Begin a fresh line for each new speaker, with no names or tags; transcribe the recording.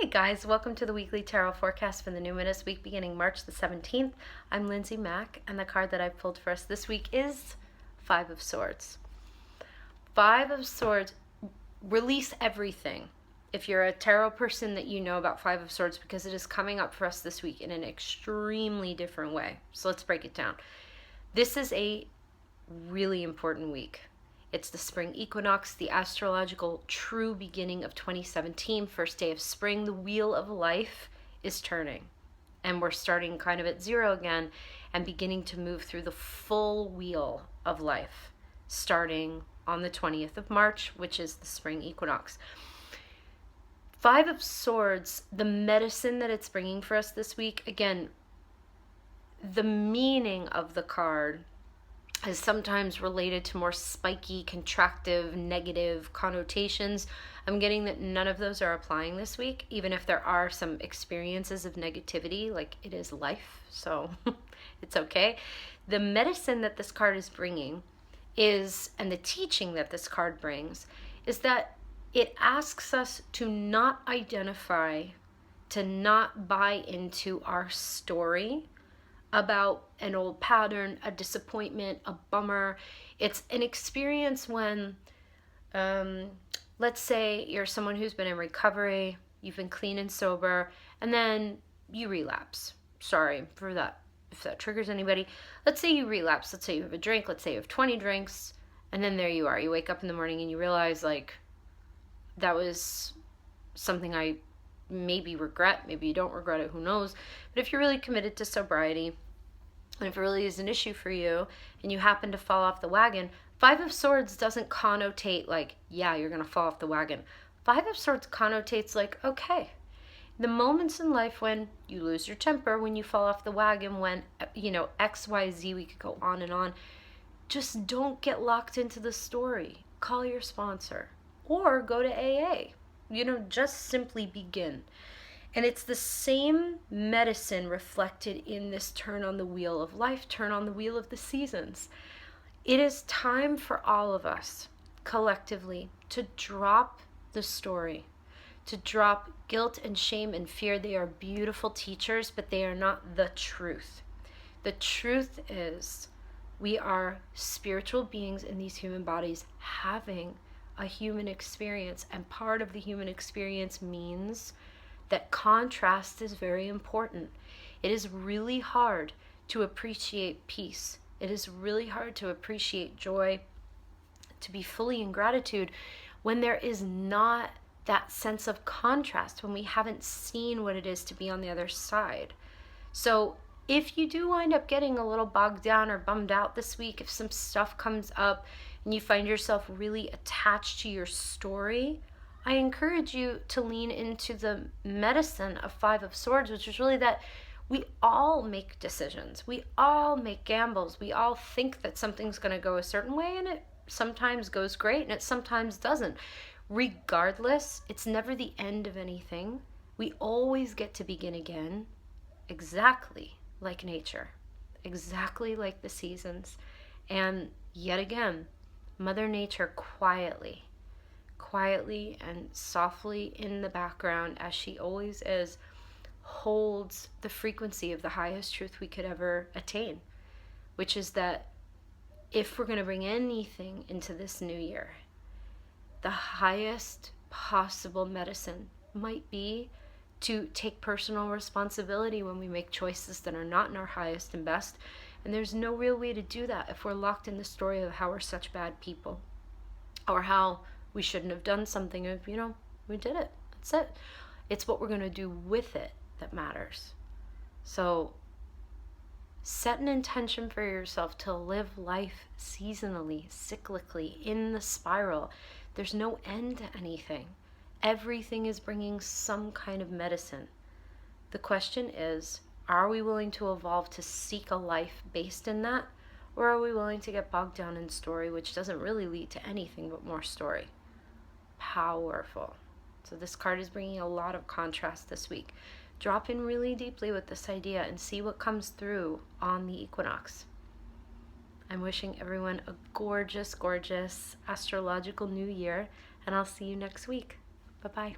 Hey guys, welcome to the weekly tarot forecast for the Numinous week beginning March the 17th. I'm Lindsay Mack, and the card that I've pulled for us this week is Five of Swords. Five of Swords, release everything. If you're a tarot person that you know about Five of Swords, because it is coming up for us this week in an extremely different way. So let's break it down. This is a really important week. It's the spring equinox, the astrological true beginning of 2017, first day of spring. The wheel of life is turning, and we're starting kind of at zero again and beginning to move through the full wheel of life, starting on the 20th of March, which is the spring equinox. Five of Swords, the medicine that it's bringing for us this week, again, the meaning of the card is sometimes related to more spiky, contractive, negative connotations. I'm getting that none of those are applying this week, even if there are some experiences of negativity, like it is life, so it's okay. The medicine that this card is bringing is, and the teaching that this card brings, is that it asks us to not identify, to not buy into our story about an old pattern, a disappointment, a bummer. It's an experience when, let's say you're someone who's been in recovery, you've been clean and sober, and then you relapse. Sorry for that, if that triggers anybody. Let's say you relapse. Let's say you have a drink. Let's say you have 20 drinks, and then there you are. You wake up in the morning and you realize, like, that was something I maybe regret. Maybe you don't regret it. Who knows? But if you're really committed to sobriety, and if it really is an issue for you and you happen to fall off the wagon, Five of Swords doesn't connotate like, yeah, you're going to fall off the wagon. Five of Swords connotates like, okay, the moments in life when you lose your temper, when you fall off the wagon, when, X, Y, Z, we could go on and on. Just don't get locked into the story. Call your sponsor or go to AA. Just simply begin. And it's the same medicine reflected in this turn on the wheel of life, turn on the wheel of the seasons. It is time for all of us, collectively, to drop the story, to drop guilt and shame and fear. They are beautiful teachers, but they are not the truth. The truth is we are spiritual beings in these human bodies having a human experience, and part of the human experience means that contrast is very important. It is really hard to appreciate peace. It is really hard to appreciate joy, to be fully in gratitude when there is not that sense of contrast, when we haven't seen what it is to be on the other side. So if you do wind up getting a little bogged down or bummed out this week, if some stuff comes up and you find yourself really attached to your story, I encourage you to lean into the medicine of Five of Swords, which is really that we all make decisions. We all make gambles. We all think that something's going to go a certain way, and it sometimes goes great and it sometimes doesn't. Regardless, it's never the end of anything. We always get to begin again, exactly like nature, exactly like the seasons. And yet again, Mother Nature quietly and softly in the background, as she always is, holds the frequency of the highest truth we could ever attain, which is that if we're going to bring anything into this new year, the highest possible medicine might be to take personal responsibility when we make choices that are not in our highest and best. And there's no real way to do that if we're locked in the story of how we're such bad people, or how we shouldn't have done something, and we did it. That's it. It's what we're going to do with it that matters. So set an intention for yourself to live life seasonally, cyclically, in the spiral. There's no end to anything. Everything is bringing some kind of medicine. The question is, are we willing to evolve to seek a life based in that? Or are we willing to get bogged down in story, which doesn't really lead to anything but more story? Powerful. So this card is bringing a lot of contrast this week. Drop in really deeply with this idea and see what comes through on the equinox. I'm wishing everyone a gorgeous, gorgeous astrological new year, and I'll see you next week. Bye-bye.